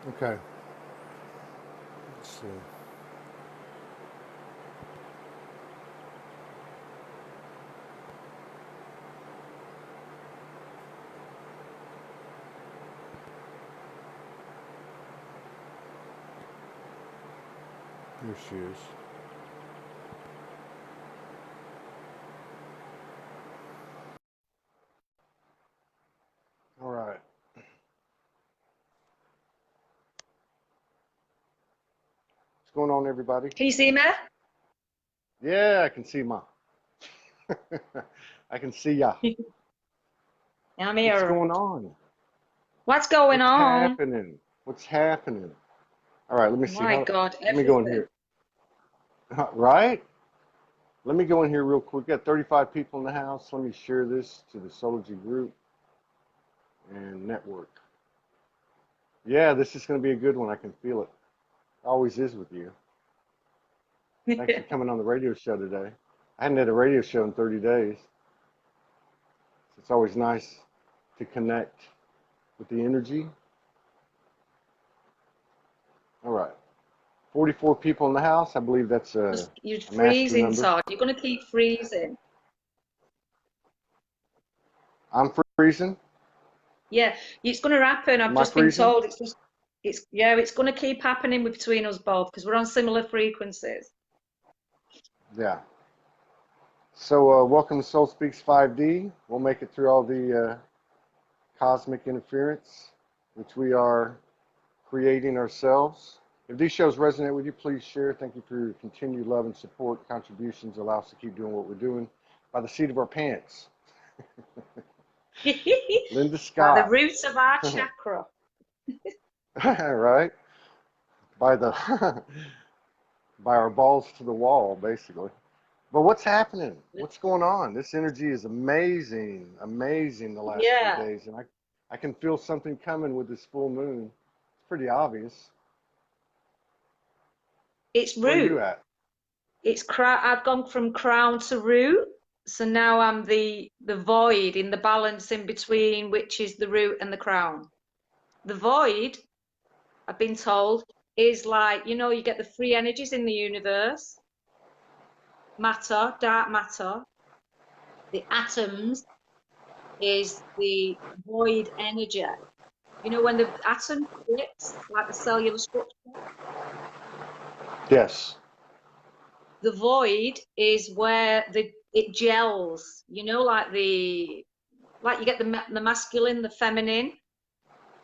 Okay. Let's see. Here she is. All right. What's going on, everybody? Can you see me? Yeah, I can see Ma. I can see ya. I'm What's here. going on? What's going What's on? happening? What's happening? All right, let me see. My God, Let me go in everything. here. Right? Let me go in here real quick. We got 35 people in the house. Let me share this to the Soulogy group and network. Yeah, this is going to be a good one. I can feel it. Always is with you. Thanks for coming on the radio show today. I hadn't had a radio show in 30 days. It's always nice to connect with the energy. All right. 44 people in the house. I believe that's You're a master freezing, number. Todd. You're going to keep freezing. I'm freezing. Yeah, it's going to happen. I've Am I just been freezing? told it's going to keep happening between us both because we're on similar frequencies. Yeah. So welcome to Soul Speaks 5D. We'll make it through all the cosmic interference, which we are creating ourselves. If these shows resonate with you, please share. Thank you for your continued love and support. Contributions allow us to keep doing what we're doing by the seat of our pants. Linda By the Scott. roots of our chakra. Right? By the by our balls to the wall, basically. But what's happening? What's going on? This energy is amazing, amazing the last few Yeah, days. And I can feel something coming with this full moon. It's pretty obvious. it's Where are you root. at? I've gone from crown to root. So now I'm the void in the balance in between, which is the root and the crown. The void, I've been told, is like, you get the free energies in the universe, matter, dark matter. The atoms is the void energy. When the atom splits, like the cellular structure, Yes. the void is where it gels, like you get the masculine, the feminine.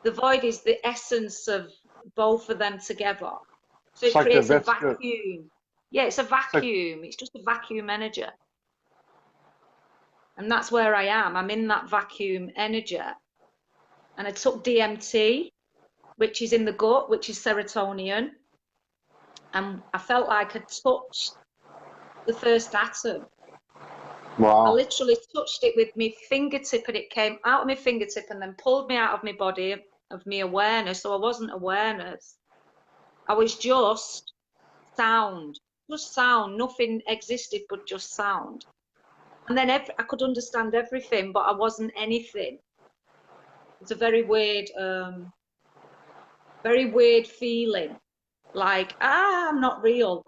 The void is the essence of both of them together. So It's it like the creates a Vesica. vacuum. Yeah, it's a It's like, vacuum. It's just a vacuum energy. And that's where I am. I'm in that vacuum energy. And I took DMT, which is in the gut, which is serotonin. And I felt like I touched the first atom. I wow. literally touched it with my fingertip and it came out of my fingertip and then pulled me out of my body, of my awareness. So I wasn't awareness. I was just sound. Nothing existed but just sound. And then I could understand everything, but I wasn't anything. It's a very weird feeling. Like, I'm not real.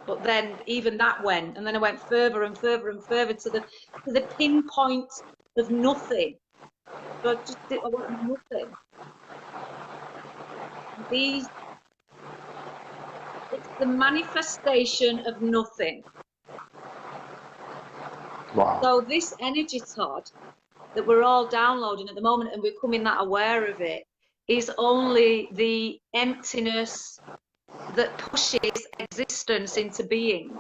But then even that went, and then I went further and further and further to the pinpoint of nothing. So I wanted nothing. It's the manifestation of nothing. Wow. So this energy, Todd, that we're all downloading at the moment and we're becoming that aware of it, is only the emptiness that pushes existence into being.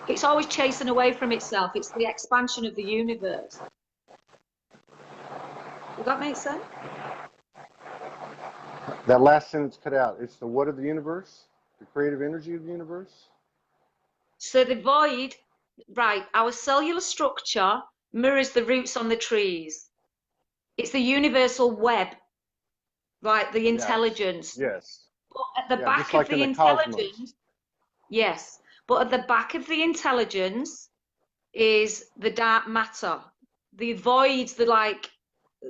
It's always chasing away from itself. It's the expansion of the universe. Does that make sense? That last sentence cut out. It's the what of the universe? The creative energy of the universe? So the void, right, our cellular structure mirrors the roots on the trees. It's the universal web, right, the intelligence. Yes. But at the Yeah, just back of like in the the cosmos. intelligence, yes, but at the back of the intelligence is the dark matter. The voids,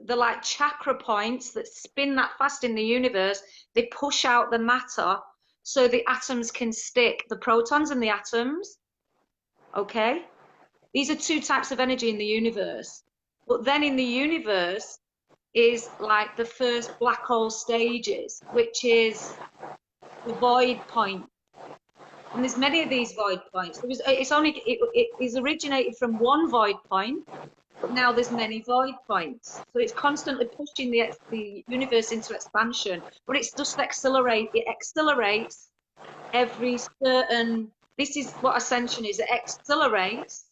they're like chakra points that spin that fast in the universe. They push out the matter so the atoms can stick, the protons and the atoms. Okay? These are two types of energy in the universe. But then in the universe is like the first black hole stages, which is the void point. And there's many of these void points. It is originated from one void point, but now there's many void points. So it's constantly pushing the universe into expansion, but it's just it accelerates every certain, this is what ascension is, it accelerates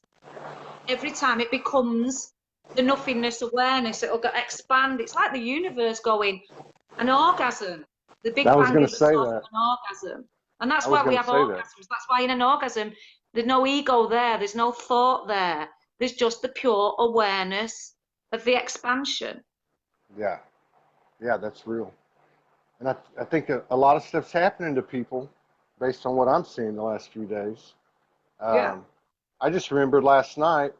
every time it becomes the nothingness awareness. It'll expand. It's like the universe going, an orgasm. The Big I was Bang going is to the say source of that. an orgasm. And that's I was why we going to have say that. orgasms. That's why in an orgasm, there's no ego there. There's no thought there. There's just the pure awareness of the expansion. Yeah. Yeah, that's real. And I think a lot of stuff's happening to people based on what I'm seeing the last few days. Yeah. I just remembered last night,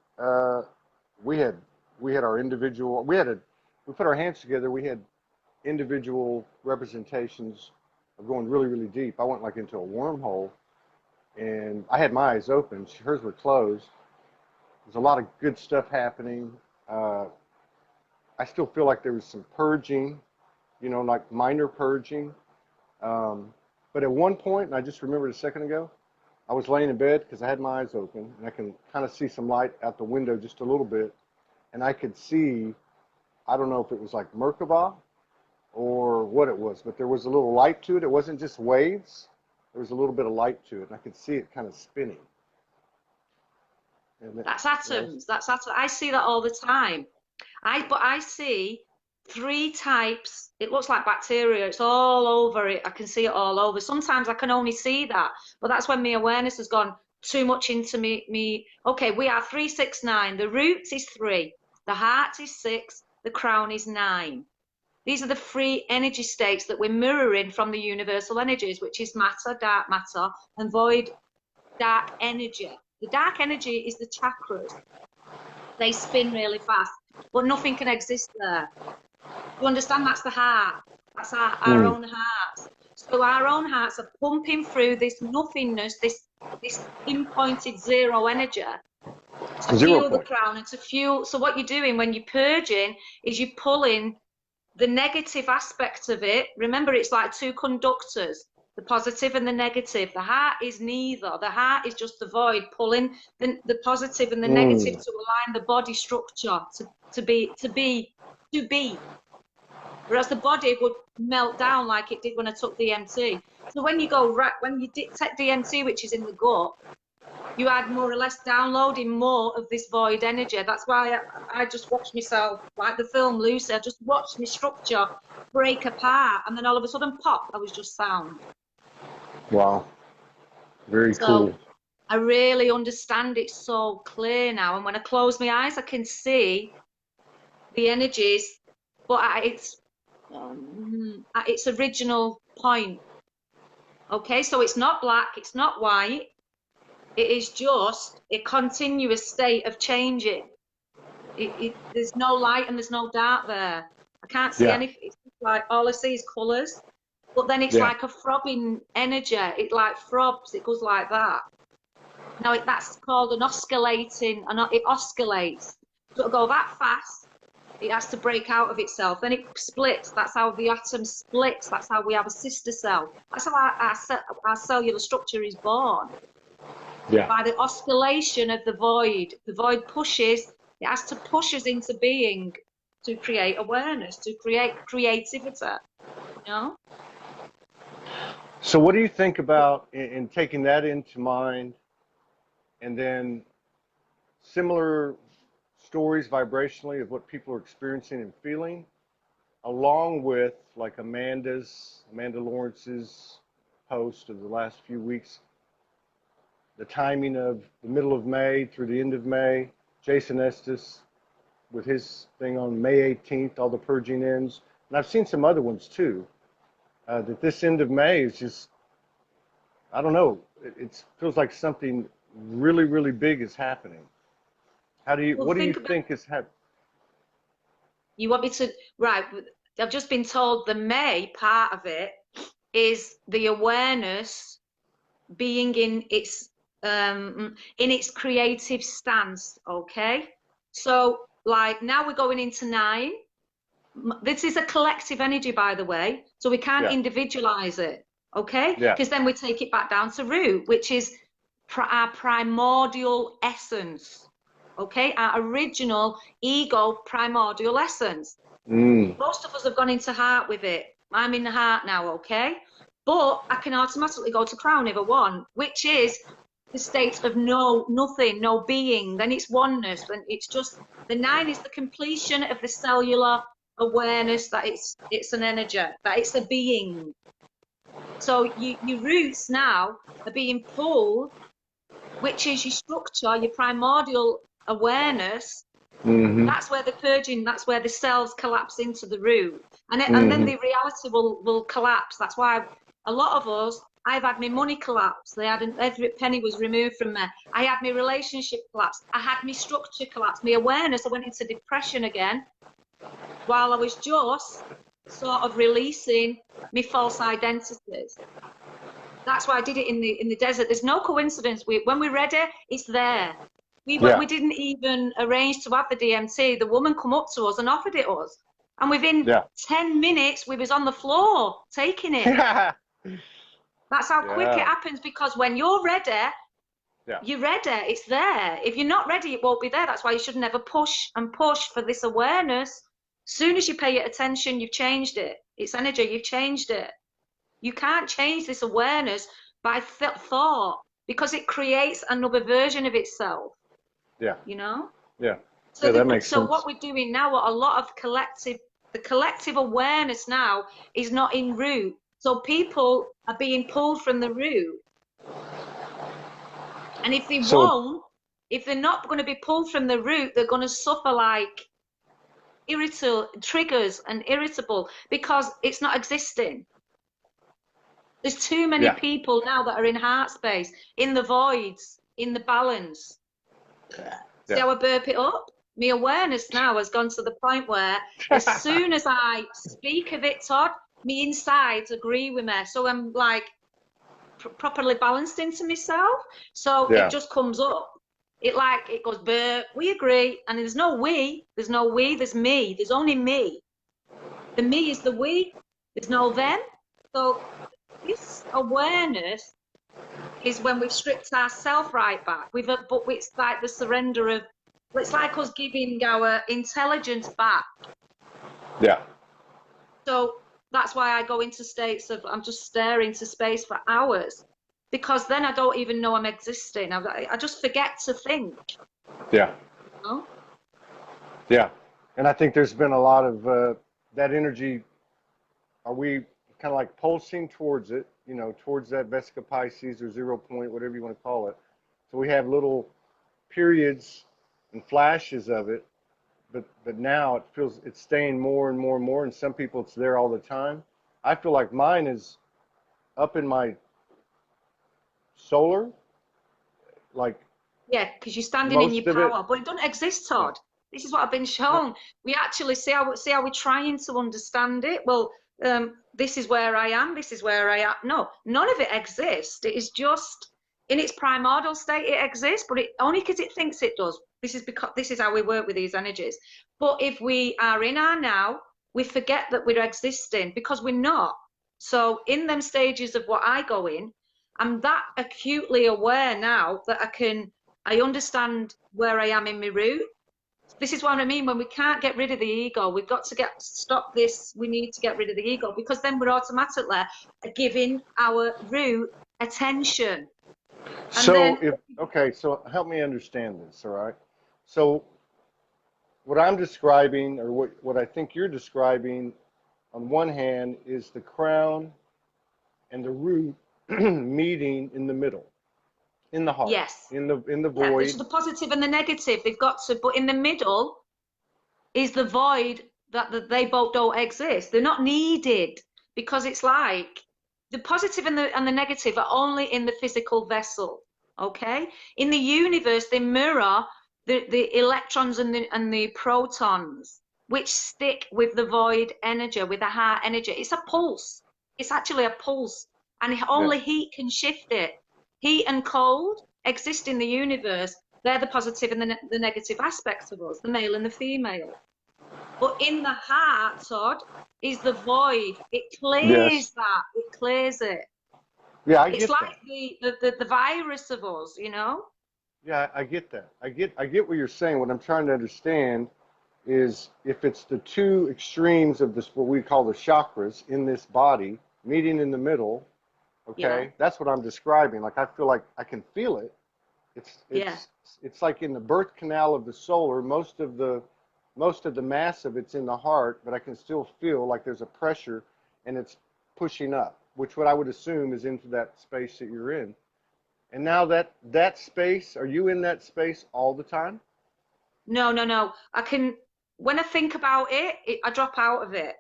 we had our individual, we put our hands together. We had individual representations of going really, really deep. I went like into a wormhole, and I had my eyes open. Hers were closed. There's a lot of good stuff happening. I still feel like there was some purging, like minor purging. But at one point, and I just remembered a second ago, I was laying in bed because I had my eyes open, and I can kind of see some light out the window just a little bit, and I could see, I don't know if it was like Merkaba or what it was, but there was a little light to it. It wasn't just waves. There was a little bit of light to it, and I could see it kind of spinning. And That's atoms. That's atoms. I see that all the time. But I see three types. It looks like bacteria. It's all over it. I can see it all over. Sometimes I can only see that, but that's when my awareness has gone too much into me. Okay, we are 369. The root is 3. The heart is 6. The crown is 9. These are the three energy states that we're mirroring from the universal energies, which is matter, dark matter, and void, dark energy. The dark energy is the chakras. They spin really fast, but nothing can exist there. You understand? That's the heart. That's our own hearts. So our own hearts are pumping through this nothingness, this pinpointed zero energy to fuel the crown and to fuel. So what you're doing when you're purging is you're pulling the negative aspect of it. Remember, it's like two conductors, the positive and the negative. The heart is neither. The heart is just the void, pulling the positive and the negative to align the body structure to be. Whereas the body would melt down like it did when I took DMT. So when you take DMT, which is in the gut, you are more or less downloading more of this void energy. That's why I just watched myself, like the film Lucy, I just watched my structure break apart, and then all of a sudden, pop, I was just sound. Wow. Very cool. I really understand it so clear now, and when I close my eyes, I can see the energies, but its original point. Okay, so it's not black, it's not white. It is just a continuous state of changing. There's no light and there's no dark there. I can't see anything. It's like all I see is colours. But then it's like a throbbing energy. It like throbs. It goes like that. Now that's called an oscillating. It oscillates. So it'll go that fast. It has to break out of itself. Then it splits. That's how the atom splits. That's how we have a sister cell. That's how our cellular structure is born. Yeah. By the oscillation of the void. The void pushes, it has to push us into being to create awareness, to create creativity, you know? So what do you think about in taking that into mind, and then similar stories vibrationally of what people are experiencing and feeling, along with like Amanda Lawrence's post of the last few weeks, the timing of the middle of May through the end of May, Jason Estes with his thing on May 18th, all the purging ends, and I've seen some other ones too, that this end of May is just, I don't know, it feels like something really, really big is happening. What do you think is happening? You want me to, right, I've just been told the May part of it is the awareness being in its creative stance, okay? So like now we're going into 9. This is a collective energy, by the way, so we can't individualize it, okay? Yeah. Because then we take it back down to root, which is our primordial essence, okay? Our original ego primordial essence. Most of us have gone into heart with it. I'm in the heart now, okay? But I can automatically go to crown if I want, which is the state of nothing, no being. Then it's oneness. When it's just the 9 is the completion of the cellular awareness that it's an energy, that it's a being. So your roots now are being pulled, which is your structure, your primordial awareness. That's where the purging, that's where the cells collapse into the root. And then the reality will collapse. That's why a lot of us, I've had my money collapse. Every penny was removed from me. I had my relationship collapse. I had my structure collapse. My awareness, I went into depression again while I was just sort of releasing my false identities. That's why I did it in the desert. There's no coincidence. When we're ready, it's there. We didn't even arrange to have the DMT. The woman come up to us and offered it us. And within 10 minutes, we was on the floor taking it. That's how quick it happens, because when you're ready, you're ready. It's there. If you're not ready, it won't be there. That's why you should never push and push for this awareness. As soon as you pay it attention, you've changed it. It's energy. You've changed it. You can't change this awareness by thought, because it creates another version of itself. Yeah. You know? Yeah. So that makes sense. So what we're doing now, what a lot of the collective awareness now is not in root. So people are being pulled from the root. And if they won't, if they're not going to be pulled from the root, they're going to suffer like triggers and irritable, because it's not existing. There's too many people now that are in heart space, in the voids, in the balance. See how I burp it up? My awareness now has gone to the point where as soon as I speak of it, Todd, my insides agree with me. So I'm like properly balanced into myself. So it just comes up. It goes burp, we agree. And there's no we, there's me. There's only me. The me is the we, there's no them. So this awareness is when we've stripped ourselves right back. But it's like the surrender of, it's like us giving our intelligence back. Yeah. So that's why I go into states of, I'm just staring into space for hours, because then I don't even know I'm existing. I just forget to think. Yeah. You know? Yeah. And I think there's been a lot of that energy. Are we kind of like pulsing towards it, you know, towards that Vesica Pisces or 0 point, whatever you want to call it. So we have little periods and flashes of it, but now it feels it's staying more and more and more, and some people it's there all the time. I feel like mine is up in my solar, like because you're standing in your power, but it doesn't exist, Todd. This is what I've been shown. We actually see how we're trying to understand it. Well, this is where I am. This is where I am. No, none of it exists. It is just in its primordial state. It exists, but it only because it thinks it does. This is how we work with these energies. But if we are in our now, we forget that we're existing, because we're not. So in them stages of what I go in, I'm that acutely aware now that I understand where I am in my root. This is what I mean when we can't get rid of the ego. We've got to stop this. We need to get rid of the ego, because then we're automatically giving our root attention. So so help me understand this, all right? So what I'm describing, or what I think you're describing, on one hand, is the crown and the root meeting in the middle, in the heart, in the void. It's the positive and the negative. They've got to, but in the middle is the void that they both don't exist. They're not needed, because it's like the positive and the negative are only in the physical vessel. Okay, in the universe they mirror the electrons and the protons. which stick with the void energy, with the heart energy. It's a pulse. It's actually a pulse, and only heat can shift it. Heat and cold exist in the universe. They're the positive and the negative aspects of us, the male and the female. But in the heart, Todd, is the void. It clears that. It clears it. Yeah, I it's get like that. the virus of us, you know? Yeah, I get that. I get what you're saying. What I'm trying to understand is if it's the two extremes of this, what we call the chakras in this body, meeting in the middle, okay? Yeah. That's what I'm describing. Like I feel like I can feel it. It's Yeah. it's it's like in the birth canal of the solar, most of the mass of it's in the heart, but I can still feel like there's a pressure and it's pushing up, which what I would assume is into that space that you're in. And now that space, are you in that space all the time? No, no, no. When I think about it, I drop out of it.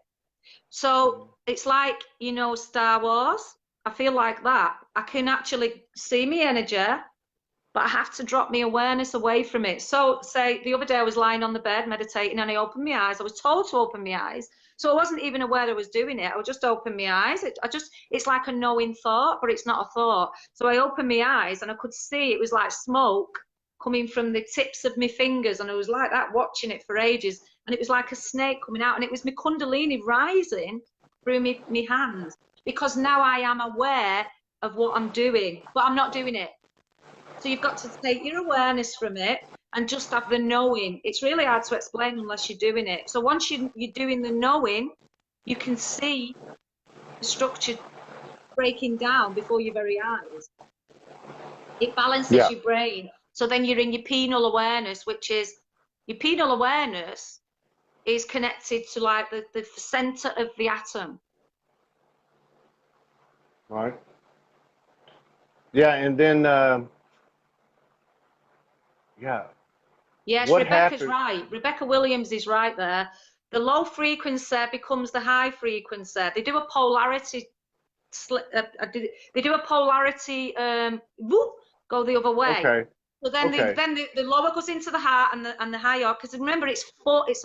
So it's like, you know, Star Wars. I feel like that. I can actually see me energy, but I have to drop my awareness away from it. So, say the other day I was lying on the bed meditating and I opened my eyes. I was told to open my eyes. So I wasn't even aware I was doing it. I would just open my eyes. It's like a knowing thought, but it's not a thought. So I opened my eyes and I could see it was like smoke coming from the tips of my fingers. And I was like that, watching it for ages. And it was like a snake coming out. And it was my Kundalini rising through my hands. Because now I am aware of what I'm doing, but I'm not doing it. So you've got to take your awareness from it and just have the knowing. It's really hard to explain unless you're doing it. So once you're doing the knowing, you can see the structure breaking down before your very eyes. It balances your brain. So then you're in your penal awareness, which is your penal awareness is connected to like the center of the atom. Right. Yeah, and then yeah. Yes, What Rebecca's happened? right. Rebecca Williams is right there. The low frequency becomes the high frequency. They do a polarity. They do a polarity. Whoop, go the other way. Okay. So then, Okay. the lower goes into the heart and the higher. Because remember, it's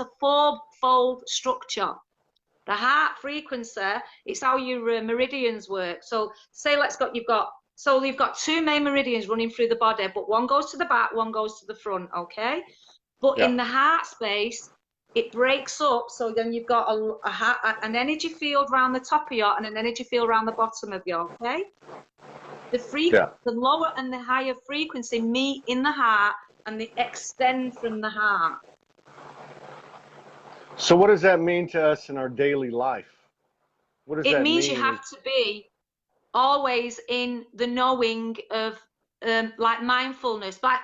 a fourfold structure. The heart frequency. It's how your meridians work. So say you've got two main meridians running through the body, but one goes to the back, one goes to the front, okay? But in the heart space, it breaks up, so then you've got an energy field around the top of you and an energy field around the bottom of you, okay? The lower and the higher frequency meet in the heart and they extend from the heart. So what does that mean to us in our daily life? What does that mean? It means you have to be always in the knowing of like mindfulness, like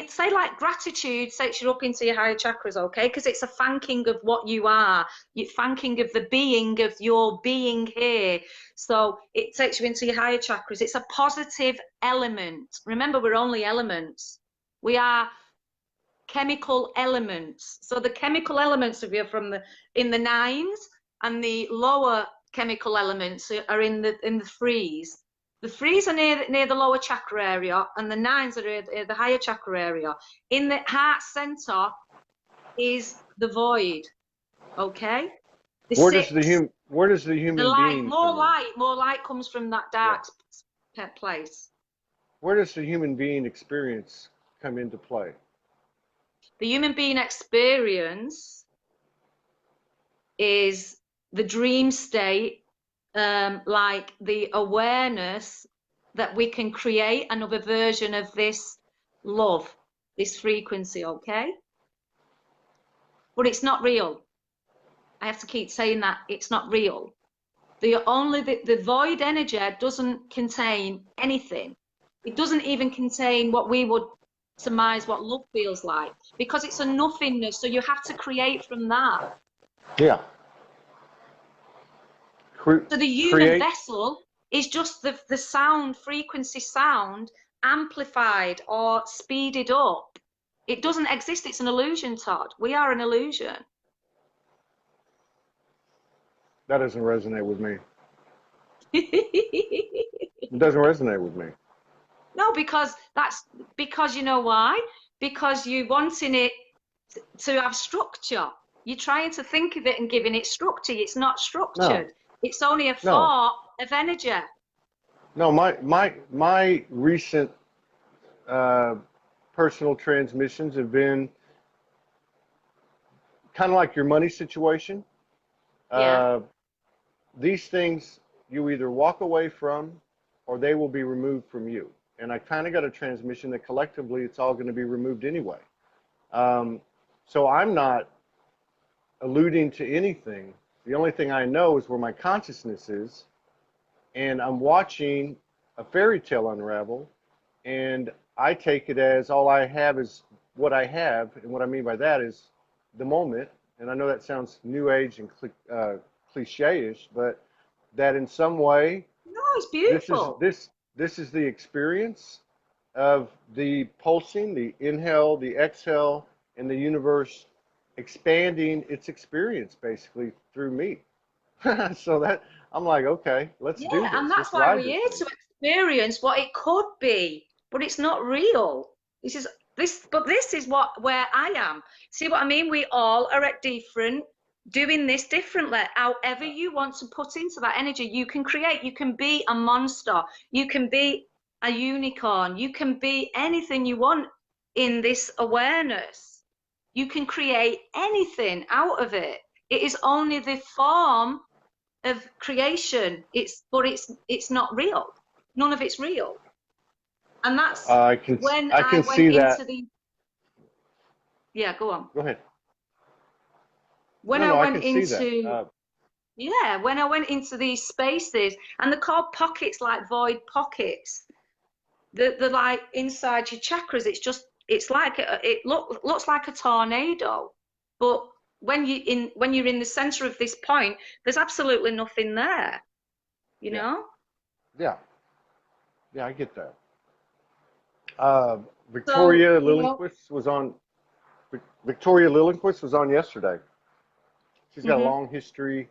say like gratitude takes you up into your higher chakras, okay? Because it's a thanking of what you are, you're thanking of the being of your being here. So it takes you into your higher chakras. It's a positive element. Remember, we're only elements. We are chemical elements. So the chemical elements of you in the nines, and the lower chemical elements are in the threes. The threes are near the lower chakra area, and the nines are near the higher chakra area. In the heart center is the void. Okay. Where does the human being more light comes from that dark place. Where does the human being experience come into play? The human being experience is the dream state, like the awareness that we can create another version of this love, this frequency, okay? But it's not real. I have to keep saying that it's not real. The void energy doesn't contain anything. It doesn't even contain what we would surmise what love feels like, because it's a nothingness. So you have to create from that. Yeah. So the human vessel is just the sound, frequency sound amplified or speeded up. It doesn't exist. It's an illusion, Todd. We are an illusion. That doesn't resonate with me. It doesn't resonate with me. No, because you know why? Because you're wanting it to have structure. You're trying to think of it and giving it structure. It's not No, structured. It's only a no, thought of energy. no. My recent uh, personal transmissions have been kind of like your money situation. Yeah. Uh, these things you either walk away from or they will be removed from you. And I kind of got a transmission that collectively it's all going to be removed anyway. Um, so I'm not alluding to anything. The only thing I know is where my consciousness is, and I'm watching a fairy tale unravel, and I take it as all I have is what I have, and what I mean by that is the moment. And I know that sounds new age and cliche-ish, but that in some way No, it's this is beautiful. this is the experience of the pulsing, the inhale, the exhale, and the universe expanding its experience basically through me. So that I'm like, okay, let's Yeah, do and this. that's Let's why ride we're this here thing. to experience what it could be, but it's not real. This is but this is where I am. See what I mean? We all are at different, doing this differently. However you want to put into that energy, you can create. You can be a monster. You can be a unicorn. You can be anything you want in this awareness. You can create anything out of it. It is only the form of creation. It's not real. None of it's real. And that's I can when I I can went see that. into the, yeah, go on. Go ahead. When No, I no, I went can see that. into, yeah, when I went into these spaces, and they're called pockets, like void pockets. They're like inside your chakras. It's like looks like a tornado, but when you're in the center of this point, there's absolutely nothing there, you Yeah, know? yeah, yeah. I get that. Uh, So, Victoria you know, Lillenquist was on. Victoria Lillenquist was on yesterday. She's got a mhm. long history,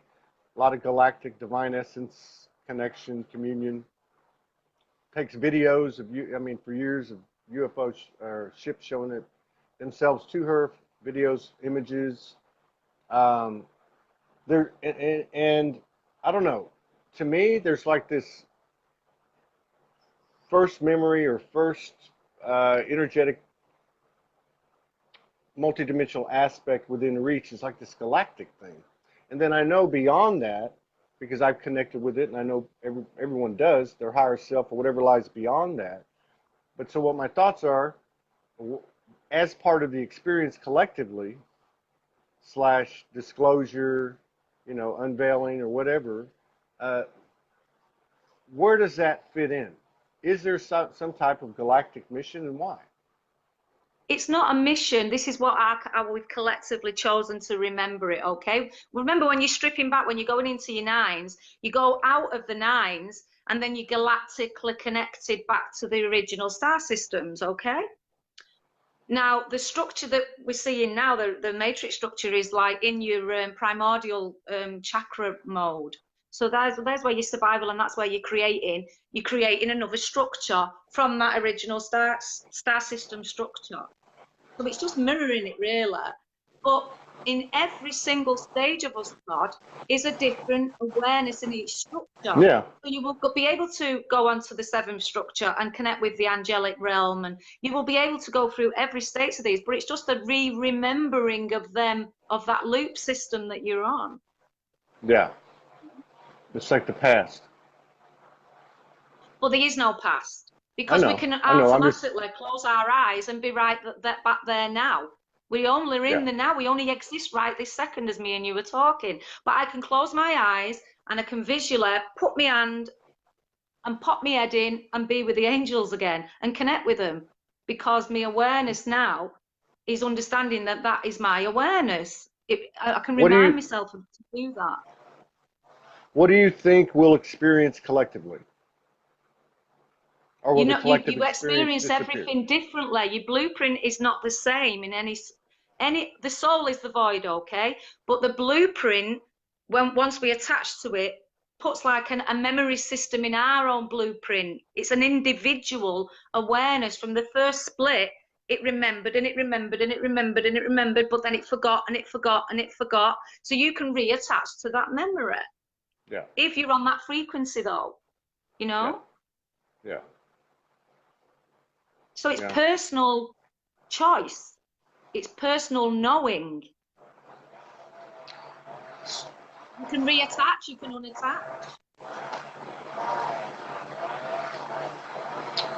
a lot of galactic divine essence connection, communion. Takes videos of you. I mean, for years of UFO or ships showing it themselves to her, videos, images. Um, there and I don't know. To me, there's like this first memory or first energetic multidimensional aspect within reach is like this galactic thing. And then I know beyond that, because I've connected with it, and I know everyone does, their higher self or whatever lies beyond that. But so what my thoughts are, as part of the experience collectively, slash disclosure, unveiling or whatever, uh, where does that fit in? Is there some type of galactic mission, and why? It's not a mission. This is what we've collectively chosen to remember it, okay? Remember when you're stripping back, when you're going into your nines, you go out of the nines and then you're galactically connected back to the original star systems, okay? Now, the structure that we're seeing now, the matrix structure, is like in your primordial chakra mode. So there's where your survival, and that's where you're creating. You're creating another structure from that original star system structure. So it's just mirroring it, really. But in every single stage of us, God, is a different awareness in each structure. Yeah, So you will be able to go onto the seventh structure and connect with the angelic realm, and you will be able to go through every stage of these, but it's just a remembering of them, of that loop system that you're on. yeah. It's like the past. But there is no past, I because we know. can I know. I'm just. automatically close our eyes and be right back there now. We only are Yeah. in the now. We only exist right this second, as me and you were talking. But I can close my eyes and I can visually put my hand and pop my head in and be with the angels again and connect with them, because my awareness now is understanding that that is my awareness. I can What do remind you myself to do that. What do you think we'll experience collectively, or will You the know, you collective experience experience disappear? everything differently. Your blueprint is not the same in any. The soul is the void, okay, but the blueprint, once we attach to it, puts like a memory system in our own blueprint. It's an individual awareness from the first split. it remembered and it remembered and it remembered and it remembered, but then it forgot and it forgot and it forgot. So you can reattach to that memory. Yeah. If you're on that frequency though, you know? Yeah. Yeah. So it's Yeah. personal choice. It's personal knowing. You can reattach, you can unattach.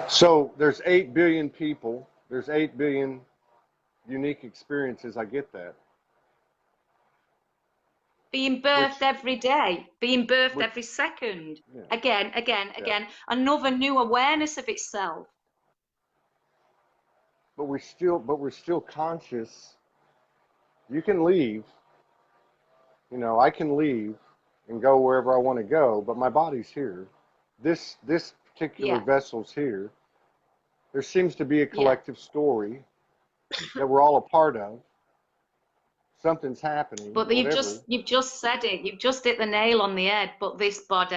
So there's 8 billion people. There's 8 billion unique experiences. I get that. Being birthed every day, being birthed Which every second, yeah, again, yeah. another new awareness of itself. But we're still conscious. You can leave. You know, I can leave and go wherever I want to go, but my body's here. This particular Yeah, vessel's here. There seems to be a yeah. collective story that we're all a part of. Something's happening, But whatever. you've just said it. You've just hit the nail on the head. But this Yeah.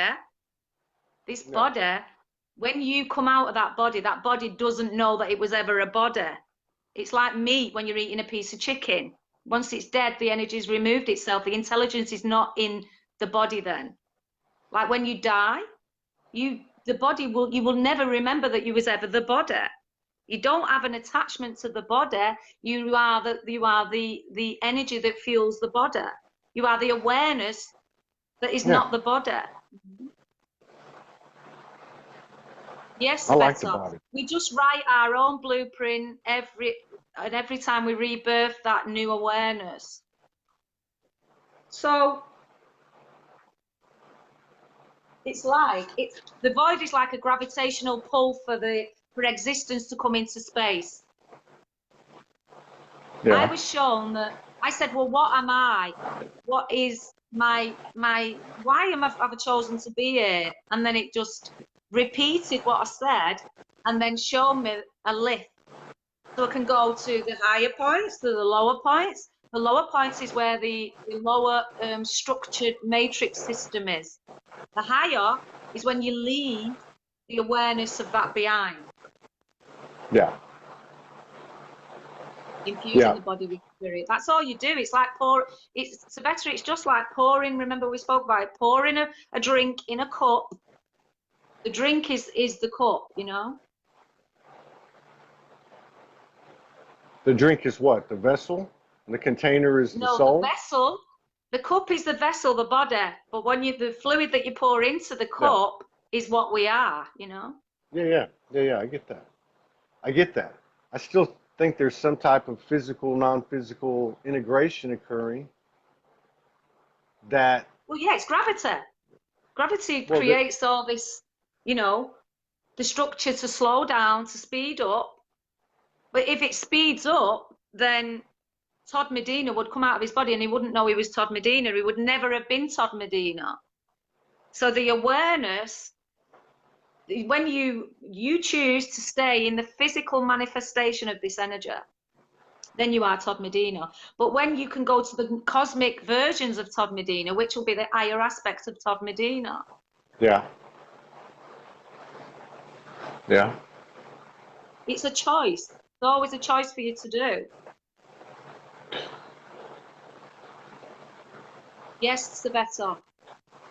body, when you come out of that body doesn't know that it was ever a body. It's like meat when you're eating a piece of chicken. Once it's dead, the energy's removed itself. The intelligence is not in the body then. Like when you die, you will never remember that you was ever the body. You don't have an attachment to the body. You are the energy that fuels the body. You are the awareness that is Yeah. not the body. Yes, I like the better. body. We just write our own blueprint every time we rebirth that new awareness. So it's the void is like a gravitational pull for existence to come into space. I Yeah. was shown that I said, well, what am I? What is my why have I chosen to be here? And then it just repeated what I said and then showed me a lift. So I can go to the higher points, to the lower points. The lower points is where the lower structured matrix system is. The higher is when you leave the awareness of that behind. Yeah. Infusing Yeah. the body with spirit. That's all you do. It's like it's just like pouring. Remember we spoke about it, pouring a drink in a cup. The drink is the cup, you know. The drink is what? The vessel? And the container is the No, the soul? vessel, the cup is the vessel, the body. But the fluid that you pour into the Yeah. cup is what we are, you know. Yeah, yeah. Yeah, yeah. I get that. I get that. I still think there's some type of physical, non-physical integration occurring that, Well, yeah, it's gravity. Gravity well, that, creates all this, you know, the structure to slow down, to speed up. But if it speeds up, then Todd Medina would come out of his body and he wouldn't know he was Todd Medina. He would never have been Todd Medina. So the awareness, when you choose to stay in the physical manifestation of this energy, then you are Todd Medina. But when you can go to the cosmic versions of Todd Medina, which will be the higher aspects of Todd Medina. yeah, yeah. It's a choice. It's always a choice for you to do. Yes, Sabetta.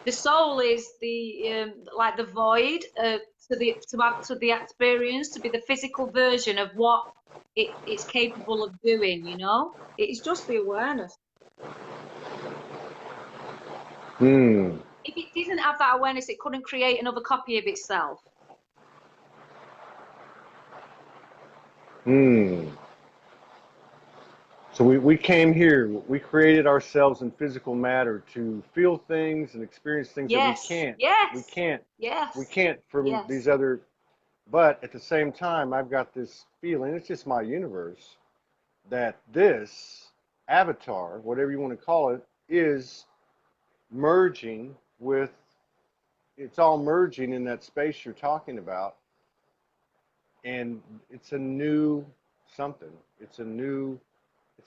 The soul is the like the void to the experience, to be the physical version of what it's capable of doing, you know? It's just the awareness. Hmm. If it didn't have that awareness, it couldn't create another copy of itself. Hmm. So we came here, we created ourselves in physical matter to feel things and experience things that Yes, we yes, can't, we yes, can't from yes. these other, but at the same time, I've got this feeling, it's just my universe, that this avatar, whatever you want to call it, is merging with, it's all merging in that space you're talking about. And it's a new something. It's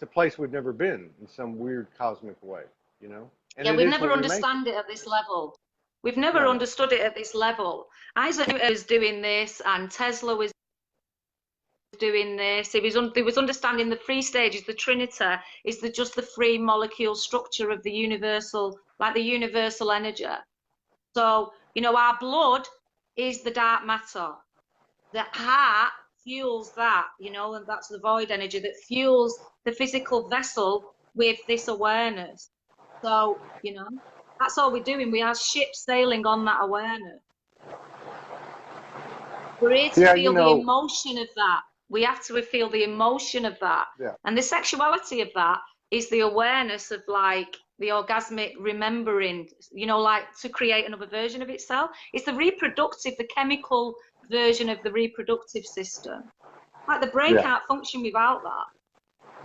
a place we've never been in some weird cosmic way, you know? And Yeah, it we'd is never what we make it. understand it at this level. We've never No, no. understood it at this level. Isaac was doing this and Tesla was doing this. He was understanding the three stages. The Trinity is just the free molecule structure of the universal, like the universal energy. So, you know, our blood is the dark matter. The heart fuels that, you know, and that's the void energy that fuels the physical vessel with this awareness. So, you know, that's all we're doing. We are ships sailing on that awareness. We're here to feel the emotion of that. We have to feel the emotion of that. Yeah. And the sexuality of that is the awareness of like the orgasmic remembering, you know, like to create another version of itself. It's the reproductive, the chemical version of the reproductive system. Like the brain can't function without that.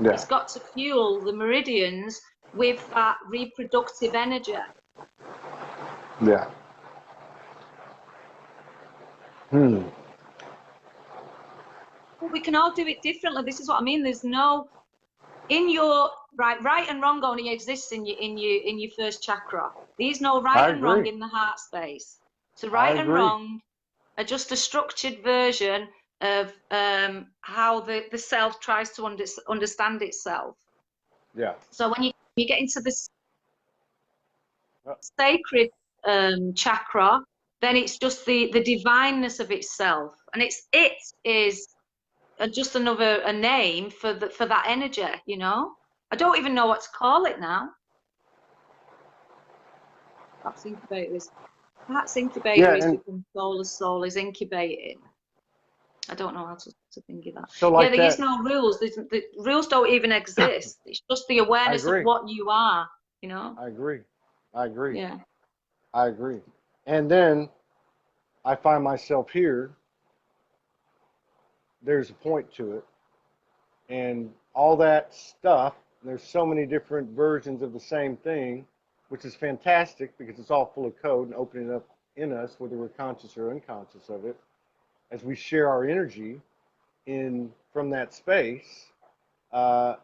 Yeah. It's got to fuel the meridians with that reproductive energy. Yeah. But we can all do it differently. This is what I mean. There's no in your right and wrong only exists in your first chakra. There's no right and wrong in the heart space. So right and wrong are just a structured version of how the self tries to understand itself. Yeah. So when you get into this sacred chakra, then it's just the divineness of itself, and it is just a name for that energy, you know. I don't even know what to call it now. Perhaps incubator is become soul is incubating. I don't know how to think of that. So like there is no rules. The rules don't even exist. It's just the awareness of what you are, you know. I agree. Yeah. I agree. And then I find myself here. There's a point to it. And all that stuff, there's so many different versions of the same thing, which is fantastic because it's all full of code and opening up in us, whether we're conscious or unconscious of it, as we share our energy from that space. To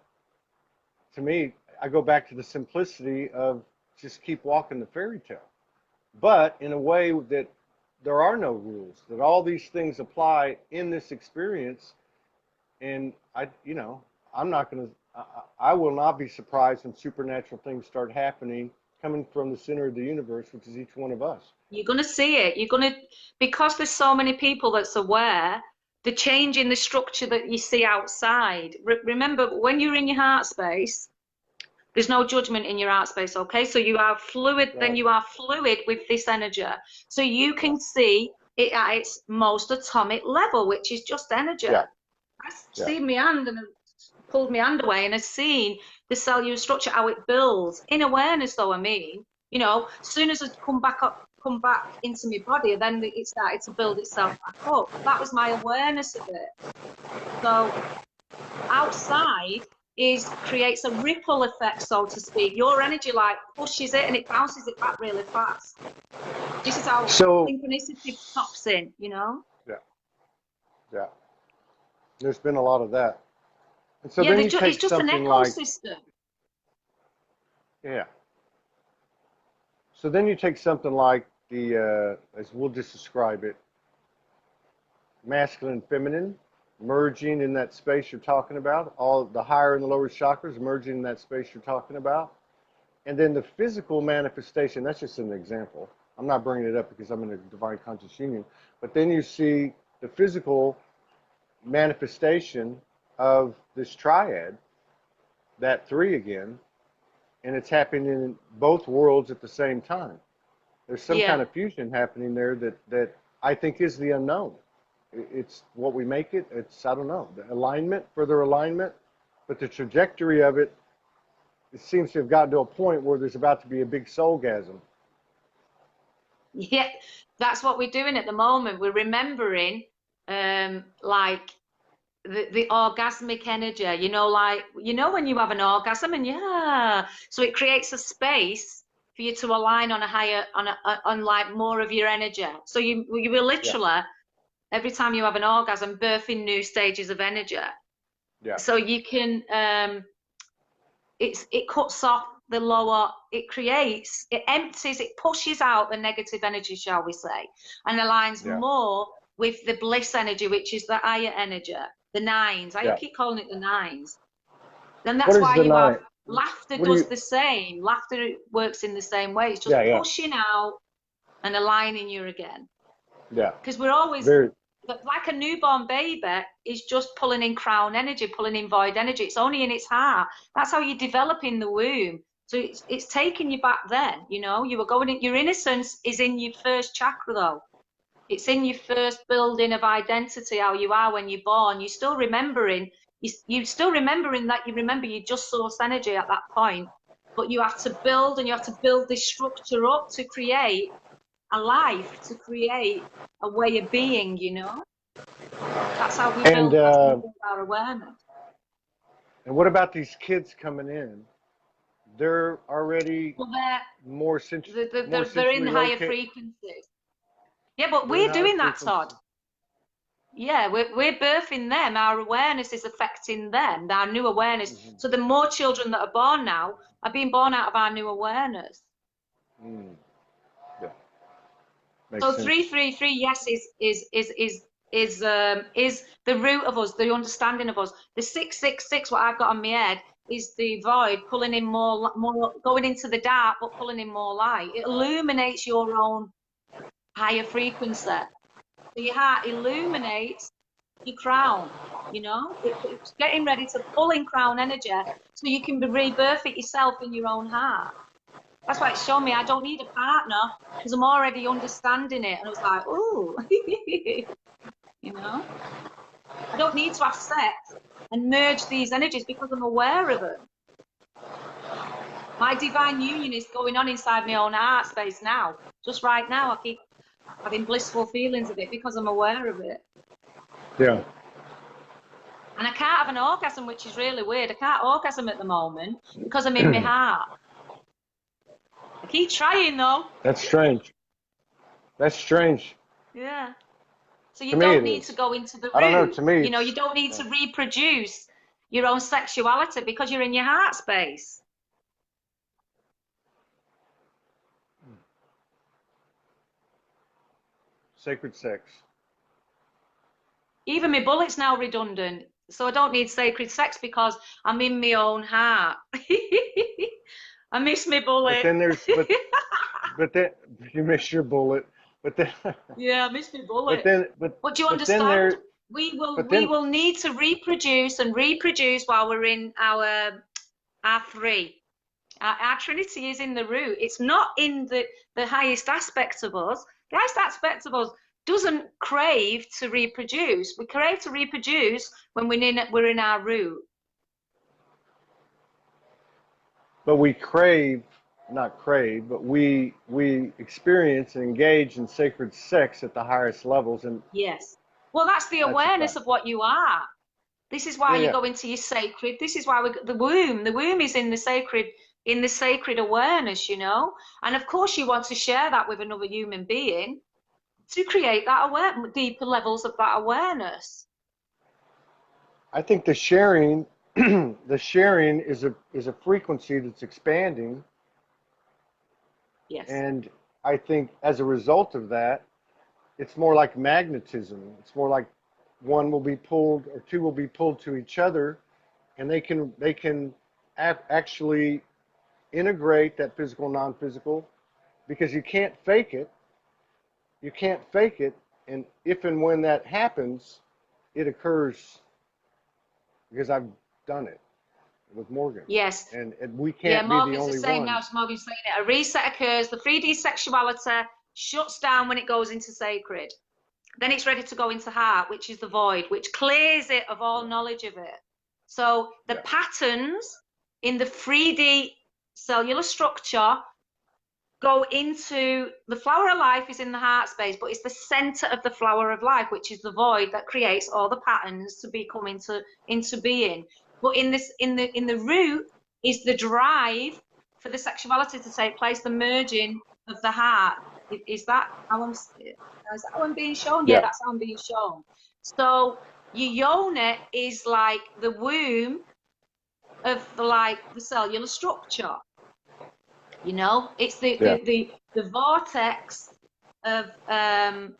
me, I go back to the simplicity of just keep walking the fairy tale, but in a way that there are no rules, that all these things apply in this experience. And I will not be surprised when supernatural things start happening coming from the center of the universe, which is each one of us. You're going to see it. Because there's so many people that's aware, the change in the structure that you see outside. Remember, when you're in your heart space, there's no judgment in your heart space, okay? So you are fluid, then you are fluid with this energy. So you can see it at its most atomic level, which is just energy. Yeah. I've seen my hand and pulled my hand away and I've seen the cellular structure, how it builds. In awareness, though, I mean, you know, as soon as I come back into my body, then it started to build itself back up. That was my awareness of it. So outside creates a ripple effect, so to speak. Your energy like pushes it and it bounces it back really fast. This is how synchronicity pops in, you know? Yeah. There's been a lot of that. And so then it's just an ecosystem. Yeah. So then you take something like as we'll just describe it, masculine, feminine, merging in that space you're talking about, all the higher and the lower chakras merging in that space you're talking about. And then the physical manifestation, that's just an example. I'm not bringing it up because I'm in a divine conscious union. But then you see the physical manifestation of this triad, that three again, and it's happening in both worlds at the same time. There's some kind of fusion happening there that I think is the unknown. It's what we make it. It's, I don't know, the alignment, further alignment, but the trajectory of it, it seems to have gotten to a point where there's about to be a big soulgasm. Yeah, that's what we're doing at the moment. We're remembering like the orgasmic energy, you know, like, you know, when you have an orgasm and so it creates a space for you to align on a higher, on like more of your energy. So you will literally, every time you have an orgasm, birthing new stages of energy. Yeah. So you can, it cuts off the lower, it empties, it pushes out the negative energy, shall we say, and aligns more with the bliss energy, which is the higher energy. the nines. I Yeah. keep calling it the nines. Then What that's is why the you have nine? laughter What do does you? the same. Laughter works in the same way. It's just Yeah, yeah, pushing out and aligning you again. yeah. Because we're always, Very. like a newborn baby is just pulling in crown energy, pulling in void energy. It's only in its heart. That's how you develop in the womb. So it's taking you back then, you know. You were going in, your innocence is in your first chakra though. It's in your first building of identity, how you are when you're born. You're still remembering, you're still remembering that you remember you just source energy at that point. But you have to build, and you have to build this structure up to create a life, to create a way of being, you know. That's how we And build, that's how we build our awareness. and what about these kids coming in? They're already Well, more they're in centrally higher located. frequencies. Yeah, but They're in we're higher doing that, Todd. frequency. Yeah, we're birthing them. Our awareness is affecting them, our new awareness. Mm-hmm. So the more children that are born now are being born out of our new awareness. Mm. Yeah, makes So sense. 333, yes, is the root of us, the understanding of us. The 666, what I've got on my head, is the void pulling in more, going into the dark, but pulling in more light. It illuminates your own higher frequency. So your heart illuminates your crown, you know. It's getting ready to pull in crown energy so you can rebirth it yourself in your own heart. That's why it's shown me I don't need a partner because I'm already understanding it. And I was like, oh, you know, I don't need to have sex and merge these energies because I'm aware of them. My divine union is going on inside my own heart space now. Just right now, I keep having blissful feelings of it because I'm aware of it. Yeah. And I can't have an orgasm, which is really weird. I can't orgasm at the moment because I'm in my heart. I keep trying though. That's strange. That's strange. Yeah. So To you me, don't it need to is. go into the I don't know. root. To me, You know, you it's don't need to reproduce your own sexuality because you're in your heart space. sacred sex. Even my bullet's now redundant. So I don't need sacred sex because I'm in my own heart. I miss my But bullet. then there's but then you miss your bullet. But then Yeah, I miss my but bullet. then But do you but then understand? there We but then will need to reproduce and reproduce while we're in our three. Our Trinity is in the root. It's not in the highest aspect of us. The highest aspect of us doesn't crave to reproduce. We crave to reproduce when we're in our root. but we crave not crave, but we experience and engage in sacred sex at the highest levels, and Yes. Well, that's the that's a awareness fact. of what you are. This is why Yeah, you yeah. go into your sacred. This is why the womb. The womb is in the sacred awareness, you know. And of course, you want to share that with another human being to create that deeper levels of that awareness. I think the sharing is a frequency that's expanding, Yes. and I think as a result of that, it's more like magnetism. It's more like one will be pulled or two will be pulled to each other, and they can actually integrate that physical non-physical, because you can't fake it. You can't fake it, and if and when that happens, it occurs, because I've done it with Morgan, Yes. and we Yeah, can't be the Morgan's the only same now. ones. As Morgan's saying it. A reset occurs. The 3D sexuality shuts down when it goes into sacred. Then it's ready to go into heart, which is the void, which clears it of all Yeah, knowledge of it. So the yeah, patterns in the 3D cellular structure go into the flower of life is in the heart space, but it's the center of the flower of life, which is the void that creates all the patterns to be come into being. But in the root is the drive for the sexuality to take place, the merging of the heart. Is that how is that how I'm being shown? Yeah, yeah, that's how I'm being shown. So your yoni is like the womb of the cellular structure. You know, it's yeah. the vortex of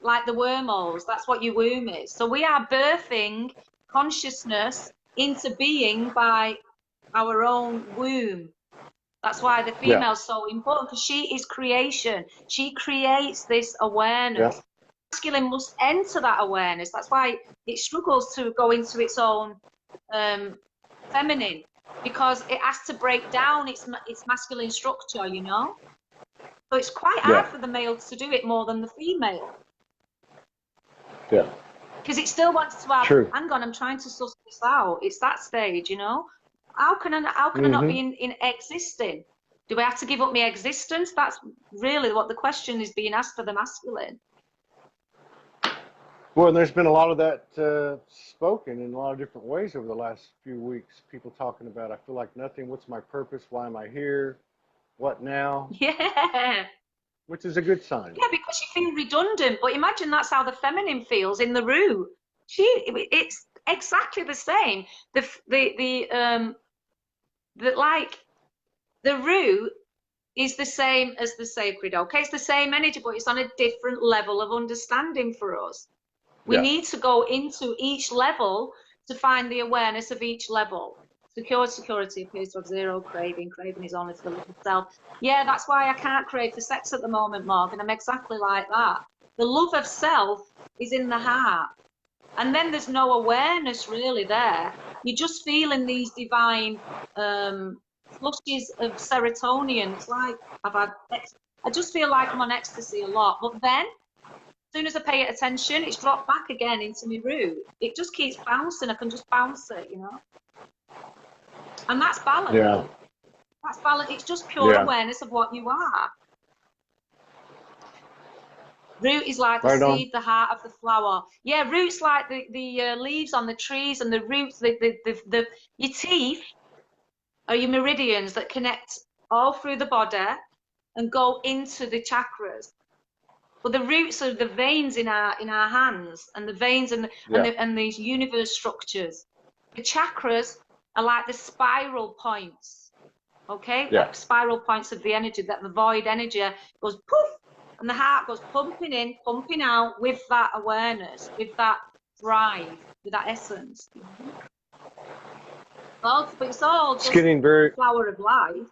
like the wormholes. That's what your womb is. So we are birthing consciousness into being by our own womb. That's why the female's so important, because she is creation. She creates this awareness. Masculine must enter that awareness. That's why it struggles to go into its own feminine, because it has to break down its masculine structure, you know. So it's quite hard for the male to do it more than the female. Yeah. Because it still wants to have. True. Hang on, I'm trying to suss this out. It's that stage, you know. How can I not be in existing? Do I have to give up my existence? That's really what the question is being asked for the masculine. Well, there's been a lot of that spoken in a lot of different ways over the last few weeks. People talking about, I feel like nothing. What's my purpose? Why am I here? What now? Yeah. Which is a good sign. Yeah, because you feel redundant. But imagine that's how the feminine feels in the root. It's exactly the same. The root is the same as the sacred. Okay, it's the same energy, but it's on a different level of understanding for us. We need to go into each level to find the awareness of each level. Security appears to have zero craving. Craving is only for the living self. Yeah, that's why I can't crave for sex at the moment, Morgan. I'm exactly like that. The love of self is in the heart. And then there's no awareness really there. You're just feeling these divine flushes of serotonin. It's like I just feel like I'm on ecstasy a lot. But then, as soon as I pay it attention, it's dropped back again into my root. It just keeps bouncing. I can just bounce it, you know. And that's balance. Yeah. That's balance. It's just pure awareness of what you are. Root is like the seed, the heart of the flower. Yeah, root's like the leaves on the trees, and the roots, your teeth are your meridians that connect all through the body and go into the chakras. But the roots are the veins in our hands, and the veins and these universe structures. The chakras are like the spiral points, okay? Like spiral points of the energy, that the void energy goes poof, and the heart goes pumping in, pumping out with that awareness, with that drive, with that essence. Well, but it's all just the flower of life.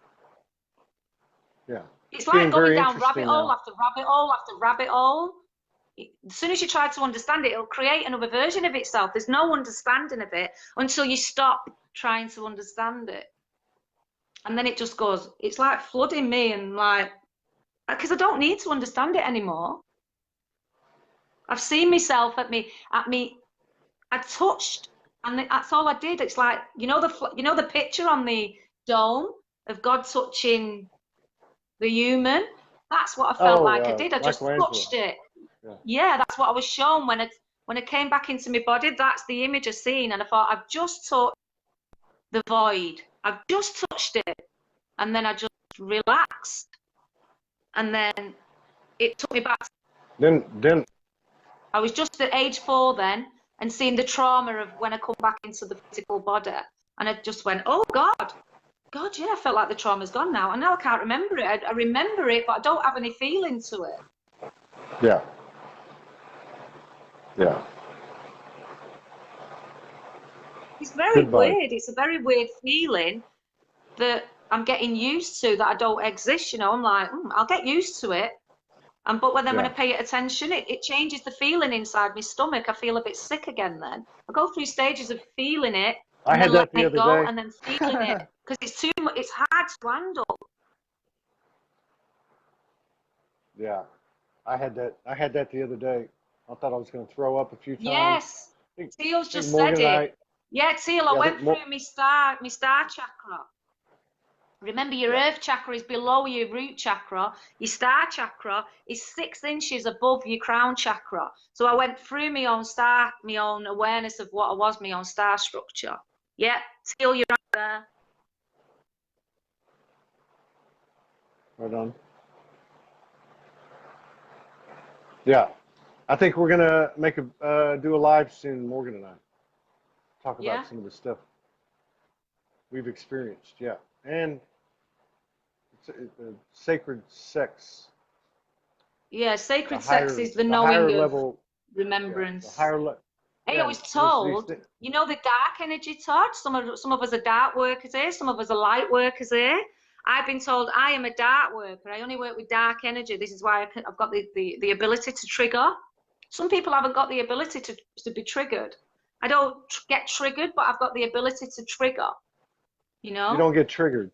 Yeah. It's like going down rabbit hole after rabbit hole after rabbit hole. As soon as you try to understand it, it'll create another version of itself. There's no understanding of it until you stop trying to understand it. And then it just goes, it's like flooding me, and like, because I don't need to understand it anymore. I've seen myself at me, I touched, and that's all I did. It's like, you know the picture on the dome of God touching the human? That's what I felt like I did. I just touched it. Yeah, that's what I was shown when I came back into my body. That's the image I seen, and I thought, I've just touched the void. I've just touched it, and then I just relaxed, and then it took me back. Then I was just at age 4 then, and seeing the trauma of when I come back into the physical body, and I just went, oh God, yeah, I felt like the trauma's gone now, and now I can't remember it. I remember it, but I don't have any feeling to it. Yeah. It's very weird. It's a very weird feeling that I'm getting used to, that I don't exist. You know, I'm like, I'll get used to it. But when I pay it attention, it changes the feeling inside my stomach. I feel a bit sick again then. I go through stages of feeling it, and then letting it go, and then feeling it, because it's too much. It's hard to handle. Yeah, I had that the other day. I thought I was going to throw up a few times. Yes, Teal's just said it. Yeah, Teal, I went through my star chakra. Remember, your earth chakra is below your root chakra. Your star chakra is 6 inches above your crown chakra. So I went through my own awareness of what I was, my own star structure. Yeah, Teal, you're right there. Right on. Yeah, I think we're gonna do a live soon, Morgan and I. Talk about some of the stuff we've experienced. Yeah, and sacred sex. Yeah, sacred sex is the knowing of remembrance. Hey, I Yeah, was told, you know, the dark energy touch. Some of us are dark workers here. Some of us are light workers here. I've been told I am a dark worker. I only work with dark energy. This is why I've got the ability to trigger. Some people haven't got the ability to be triggered. I don't get triggered, but I've got the ability to trigger. You you know? don't get triggered.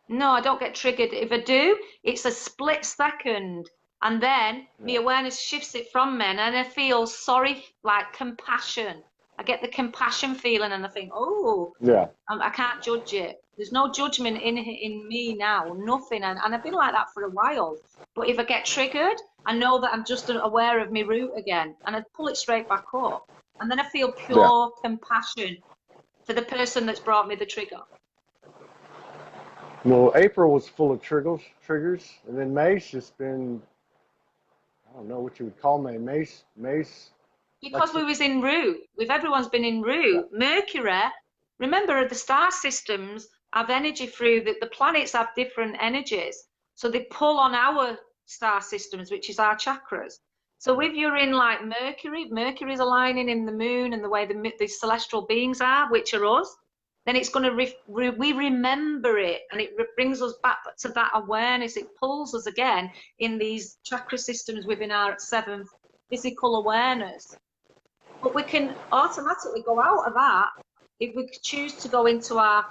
No, I don't get triggered. If I do, it's a split second. And then my Yeah, awareness shifts it from me, and I feel sorry, like compassion. I get the compassion feeling, and I think, oh, yeah, I can't judge it. There's no judgment in me now, nothing. And I've been like that for a while. But if I get triggered, I know that I'm just aware of my root again, and I pull it straight back up. And then I feel yeah. pure compassion for the person that's brought me the trigger. Well, April was full of triggers, and then May's just been, I don't know what you would call May. May's like, Because we was in route, with everyone's been in yeah, route. Mercury, remember the star systems have energy through the planets have different energies. So they pull on our star systems, which is our chakras. So if you're in like Mercury's aligning in the moon and the way the celestial beings are, which are us, then it's going to we remember it, and it brings us back to that awareness. It pulls us again in these chakra systems within our seventh physical awareness. But we can automatically go out of that if we choose to go into our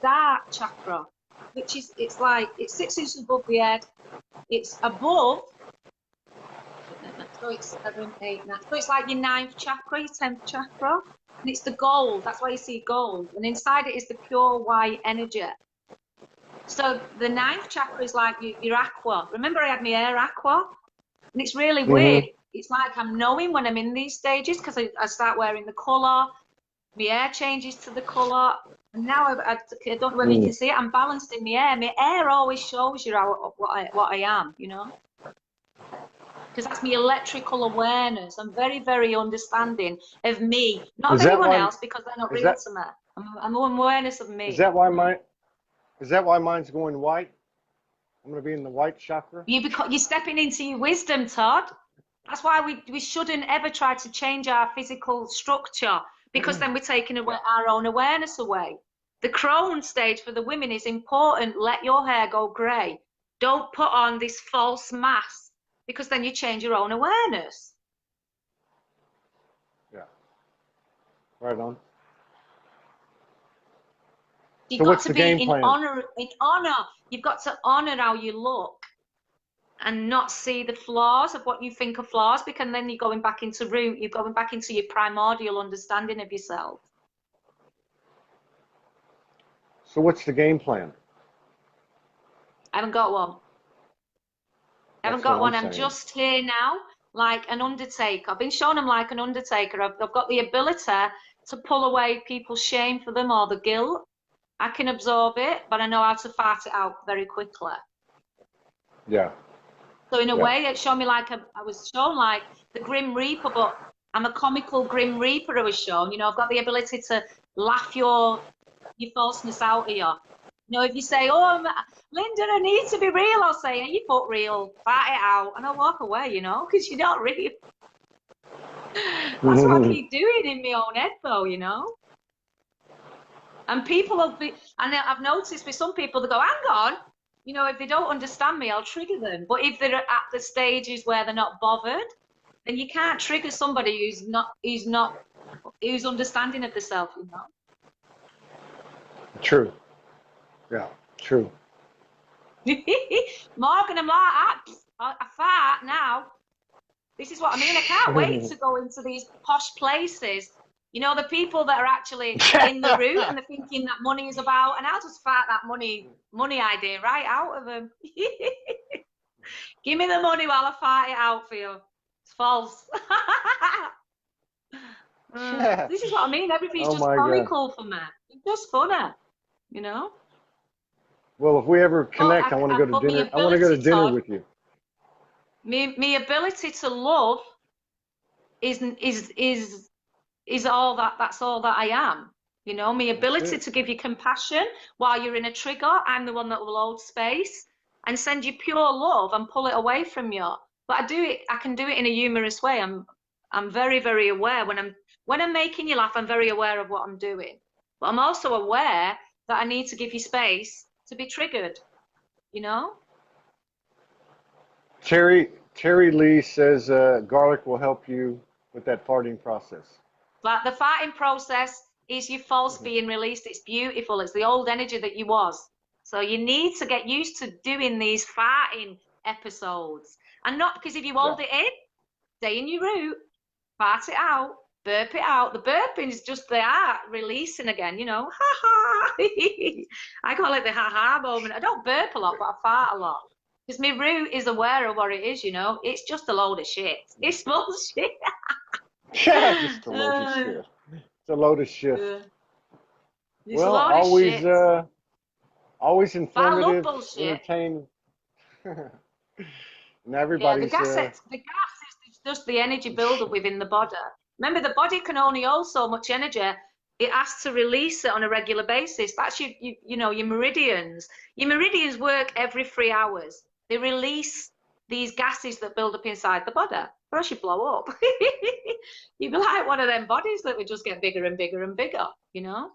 dark chakra, which is, it's like, it's 6 inches above the head. It's above, so it's 7, 8, 9. So it's like your 9th chakra, your 10th chakra. And it's the gold. That's why you see gold. And inside it is the pure white energy. So the 9th chakra is like your aqua. Remember I had my air aqua? And it's really weird. It's like I'm knowing when I'm in these stages because I start wearing the colour, my hair changes to the colour, and now I don't know whether you can see it, I'm balanced in my hair. My hair always shows you what I am, you know? Because that's my electrical awareness. I'm very, very understanding of me, not is of that anyone why? else because they're not Is real that to me. I'm awareness of is me. that why mine? Is that why mine's going white? I'm gonna be in the white chakra. You're stepping into your wisdom, Todd. That's why we shouldn't ever try to change our physical structure because then we're taking away our own awareness away. The crone stage for the women is important. Let your hair go grey. Don't put on this false mask because then you change your own awareness. Yeah, right on. You've So got what's to the be game in plan? honor. In honor, you've got to honor how you look and not see the flaws of what you think are flaws, because then you're going back into root, you're going back into your primordial understanding of yourself. So what's the game plan? I haven't got one. I haven't That's what got I'm one. I'm saying. just here now, like an undertaker. I've been shown them like an undertaker. I've got the ability to pull away people's shame for them or the guilt. I can absorb it, but I know how to fart it out very quickly. Yeah. So in a Yeah. way, it showed me like I was shown like the Grim Reaper, but I'm a comical Grim Reaper. I was shown. You know, I've got the ability to laugh your falseness out of you. You know, if you say, "Oh, Linda, I need to be real," I'll say, "Are you put real? Fart it out," and I'll walk away. You know, because you're not real. That's what I keep doing in my own head, though. You know. And people will be, and I've noticed with some people, they go, "Hang on." You know, if they don't understand me, I'll trigger them. But if they're at the stages where they're not bothered, then you can't trigger somebody who's understanding of the self, you know. True. Yeah. True. Morgan, I'm like, I fart now. This is what I mean. I can't wait to go into these posh places. You know, the people that are actually in the route and they're thinking that money is about, and I'll just fart that money idea right out of them. Give me the money while I fart it out for you. It's false. This is what I mean. Everything's Oh just my God. comical for me. It's just funny, you know. Well, if we ever But connect, I want to go to but my dinner. I want to go to ability, dinner Todd, with you. my ability to love is all that. That's all that I am. You know, my That's ability it. to give you compassion while you're in a trigger. I'm the one that will hold space and send you pure love and pull it away from you. But I can do it in a humorous way. I'm very, very aware when I'm When I'm making you laugh, I'm very aware of what I'm doing. But I'm also aware that I need to give you space to be triggered, you know? Terry Lee says garlic will help you with that farting process. But the farting process is your false being released. It's beautiful. It's the old energy that you was. So you need to get used to doing these farting episodes. And not because if you hold it in, stay in your root, fart it out, burp it out. The burping is just the art releasing again, you know. Ha ha. I call it the ha ha moment. I don't burp a lot, but I fart a lot. Because my root is aware of what it is, you know. It's just a load of shit. It's bullshit. Yeah, just a load of shit. It's a load of shit. It's Well, a load of shit. always But I love informative, bullshit. entertaining. And Yeah, the everybody's gas is just the energy buildup within the body. Remember, the body can only hold so much energy. It has to release it on a regular basis. That's you know, your meridians. Your meridians work every 3 hours. They release these gases that build up inside the body, or else you blow up. You'd be like one of them bodies that would just get bigger and bigger and bigger, you know?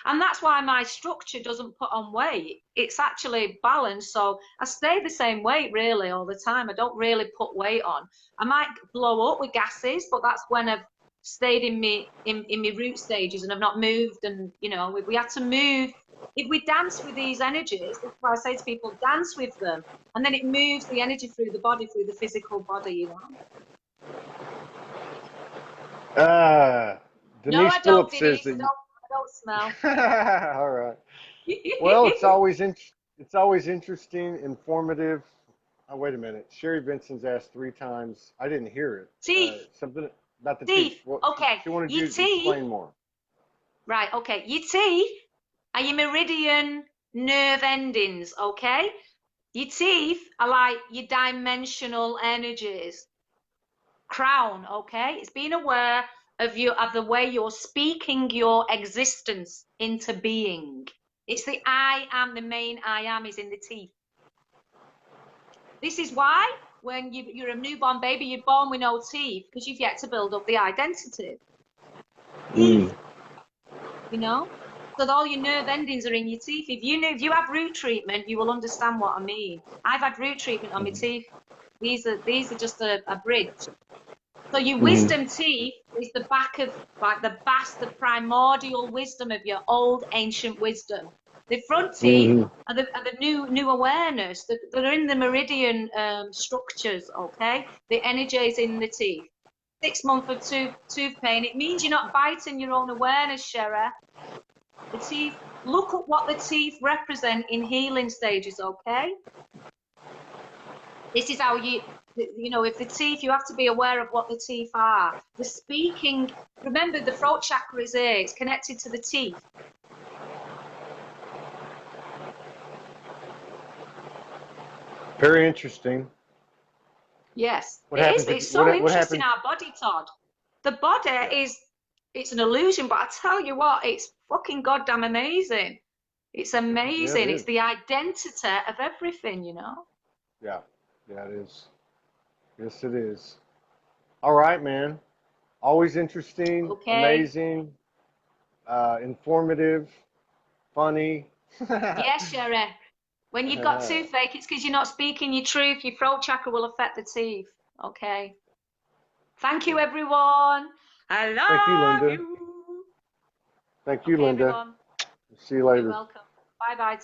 And that's why my structure doesn't put on weight. It's actually balanced. So I stay the same weight really all the time. I don't really put weight on. I might blow up with gases, but that's when I've stayed in my root stages and I've not moved. And, you know, we had to move. If we dance with these energies, that's why I say to people, dance with them. And then it moves the energy through the body, through the physical body, you know. No, Denise I don't, Phillips says Denise. that. I don't smell. All right. Well, it's always interesting, informative. Oh, wait a minute. Sherry Benson's asked 3 times. I didn't hear it. Teeth. Something about the teeth. Teeth. Well, Okay. she wanted Your you to teeth. explain more. Right. Okay. Your teeth are your meridian nerve endings. Okay. Your teeth are like your dimensional energies. Crown. Okay. It's being aware of the way you're speaking your existence into being. It's the I am. The main I am is in the teeth. This is why when you're a newborn baby, you're born with no teeth because you've yet to build up the identity. Teeth, you know? So all your nerve endings are in your teeth. If you have root treatment, you will understand what I mean. I've had root treatment on my teeth. These are just a bridge. So your wisdom teeth is the back of like the primordial wisdom of your old ancient wisdom. The front teeth are the new awareness that are in the meridian structures. Okay, the energy is in the teeth. 6 months of tooth pain. It means you're not biting your own awareness, Shera. The teeth. Look at what the teeth represent in healing stages. Okay. This is how you know, if the teeth, you have to be aware of what the teeth are. The speaking, remember the throat chakra is here, it's connected to the teeth. Very interesting. Yes, What it is. happens It's if so what interesting, happens? our body, Todd. The body it's an illusion, but I tell you what, it's fucking goddamn amazing. It's amazing. Yeah, it It's is. the identity of everything, you know. Yeah, yeah, it is. Yes, it is. All right, man. Always interesting, Okay. amazing, informative, funny. Yes, Sherry. When you've got toothache, it's because you're not speaking your truth. Your throat chakra will affect the teeth. Okay. Thank you, everyone. I Thank you, love Linda. you. Thank you, Okay, Linda. everyone. See you You're later. welcome. Bye bye.